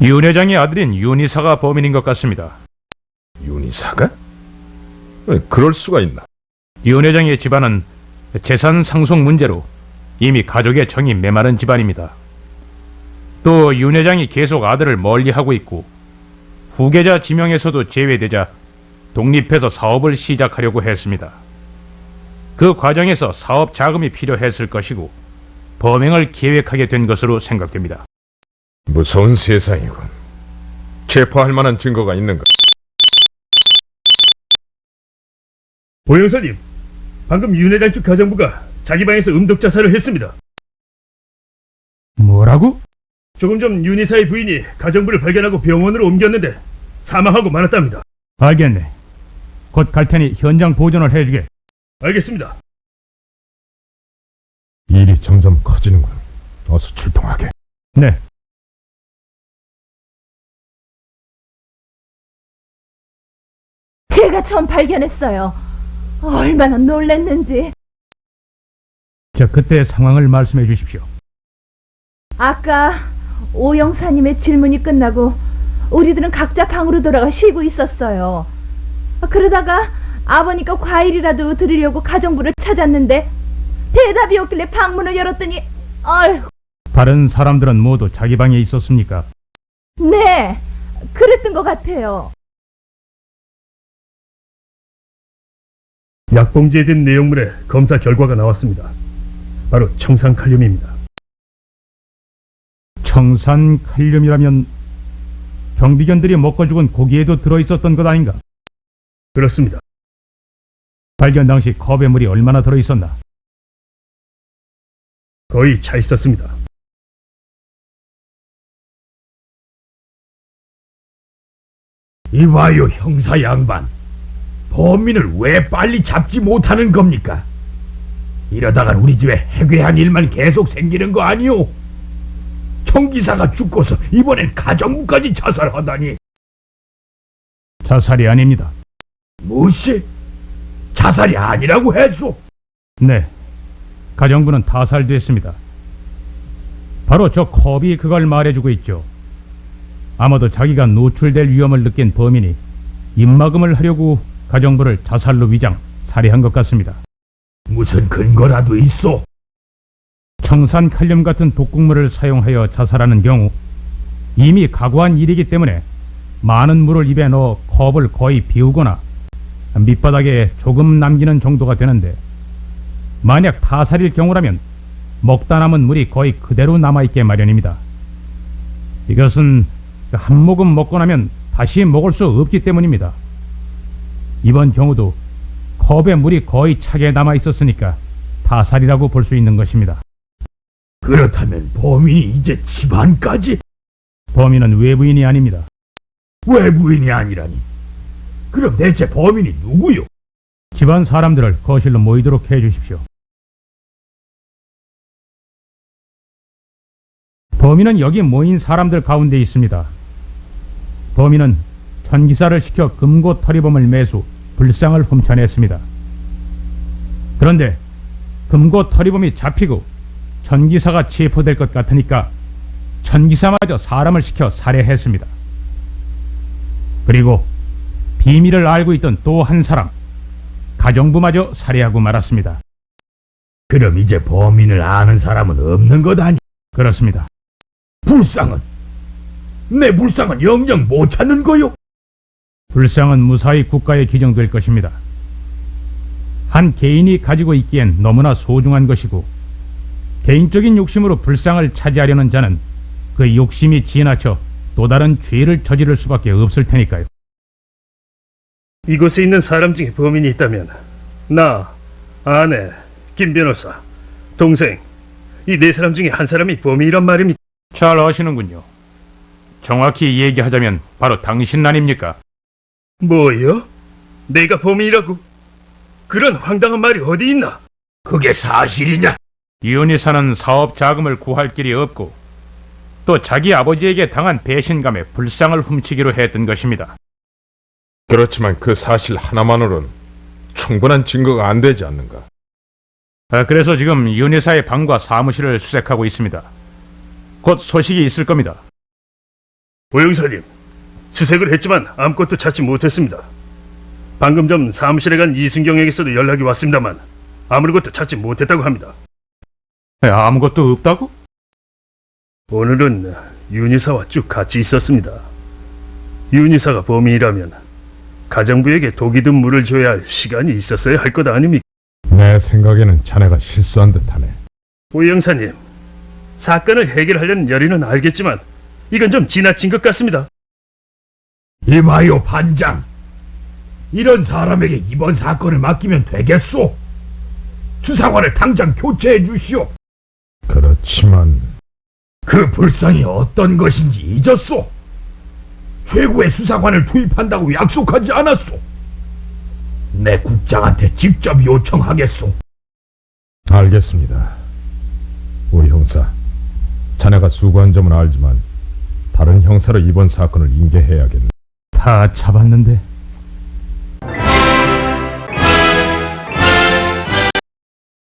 윤 회장의 아들인 윤 이사가 범인인 것 같습니다. 윤 이사가? 왜 그럴 수가 있나? 윤 회장의 집안은 재산 상속 문제로 이미 가족의 정이 메마른 집안입니다. 또 윤 회장이 계속 아들을 멀리하고 있고 후계자 지명에서도 제외되자 독립해서 사업을 시작하려고 했습니다. 그 과정에서 사업 자금이 필요했을 것이고 범행을 계획하게 된 것으로 생각됩니다. 무서운 세상이군. 체포할 만한 증거가 있는가? 보 형사님, 방금 윤 회장 측 가정부가 자기 방에서 음독 자살을 했습니다. 뭐라고? 조금 전 윤 이사의 부인이 가정부를 발견하고 병원으로 옮겼는데 사망하고 말았답니다. 알겠네. 곧 갈 테니 현장 보존을 해주게. 알겠습니다. 일이 점점 커지는군. 어서 출동하게. 네. 제가 처음 발견했어요. 얼마나 놀랐는지. 그때 상황을 말씀해 주십시오. 아까 오 형사님의 질문이 끝나고 우리들은 각자 방으로 돌아가 쉬고 있었어요. 그러다가 아버니까 과일이라도 드리려고 가정부를 찾았는데 대답이 없길래 방문을 열었더니 아휴. 다른 사람들은 모두 자기 방에 있었습니까? 네, 그랬던 것 같아요. 약봉지에 든 내용물에 검사 결과가 나왔습니다. 바로 청산칼륨입니다. 청산칼륨이라면 경비견들이 먹고 죽은 고기에도 들어있었던 것 아닌가? 그렇습니다. 발견 당시 컵에 물이 얼마나 들어있었나? 거의 차 있었습니다. 이봐요, 형사 양반. 범인을 왜 빨리 잡지 못하는 겁니까? 이러다간 우리 집에 해괴한 일만 계속 생기는 거 아니오? 청기사가 죽고서 이번엔 가정부까지 자살하다니. 자살이 아닙니다. 무엇이? 자살이 아니라고 했소? 네, 가정부는 타살됐습니다. 바로 저 컵이 그걸 말해주고 있죠. 아마도 자기가 노출될 위험을 느낀 범인이 입막음을 하려고 가정부를 자살로 위장, 살해한 것 같습니다. 무슨 근거라도 있소? 청산칼륨 같은 독극물을 사용하여 자살하는 경우 이미 각오한 일이기 때문에 많은 물을 입에 넣어 컵을 거의 비우거나 밑바닥에 조금 남기는 정도가 되는데, 만약 타살일 경우라면 먹다 남은 물이 거의 그대로 남아있게 마련입니다. 이것은 한 모금 먹고 나면 다시 먹을 수 없기 때문입니다. 이번 경우도 컵에 물이 거의 차게 남아있었으니까 타살이라고 볼 수 있는 것입니다. 그렇다면 범인이 이제 집안까지? 범인은 외부인이 아닙니다. 외부인이 아니라니. 그럼 대체 범인이 누구요? 집안 사람들을 거실로 모이도록 해주십시오. 범인은 여기 모인 사람들 가운데 있습니다. 범인은 천기사를 시켜 금고 털이범을 매수, 불상을 훔쳐냈습니다. 그런데 금고 털이범이 잡히고 천기사가 체포될 것 같으니까 천기사마저 사람을 시켜 살해했습니다. 그리고 비밀을 알고 있던 또 한 사람, 가정부마저 살해하고 말았습니다. 그럼 이제 범인을 아는 사람은 없는 것 아니? 그렇습니다. 불상은? 내 불상은 영영 못 찾는 거요? 불상은 무사히 국가에 기증될 것입니다. 한 개인이 가지고 있기엔 너무나 소중한 것이고, 개인적인 욕심으로 불상을 차지하려는 자는 그 욕심이 지나쳐 또 다른 죄를 저지를 수밖에 없을 테니까요. 이곳에 있는 사람 중에 범인이 있다면 나, 아내, 김 변호사, 동생, 이 네 사람 중에 한 사람이 범인이란 말입니다. 잘 아시는군요. 정확히 얘기하자면 바로 당신 아닙니까? 뭐요? 내가 범인이라고? 그런 황당한 말이 어디 있나? 그게 사실이냐? 윤 이사는 사업 자금을 구할 길이 없고 또 자기 아버지에게 당한 배신감에 불상을 훔치기로 했던 것입니다. 그렇지만 그 사실 하나만으로는 충분한 증거가 안 되지 않는가? 그래서 지금 윤 이사의 방과 사무실을 수색하고 있습니다. 곧 소식이 있을 겁니다. 오 형사님, 수색을 했지만 아무것도 찾지 못했습니다. 방금 전 사무실에 간 이순경에게서도 연락이 왔습니다만 아무것도 찾지 못했다고 합니다. 아무것도 없다고? 오늘은 윤희사와 쭉 같이 있었습니다. 윤희사가 범인이라면 가정부에게 독이 든 물을 줘야 할 시간이 있었어야 할 것 아닙니까? 내 생각에는 자네가 실수한 듯하네. 오 형사님, 사건을 해결하려는 열의는 알겠지만 이건 좀 지나친 것 같습니다. 이봐요, 반장. 이런 사람에게 이번 사건을 맡기면 되겠소? 수사관을 당장 교체해 주시오. 그렇지만 그 불상이 어떤 것인지 잊었소? 최고의 수사관을 투입한다고 약속하지 않았소? 내 국장한테 직접 요청하겠소. 알겠습니다. 우리 형사, 자네가 수고한 점은 알지만 다른 형사로 이번 사건을 인계해야겠네. 다 잡았는데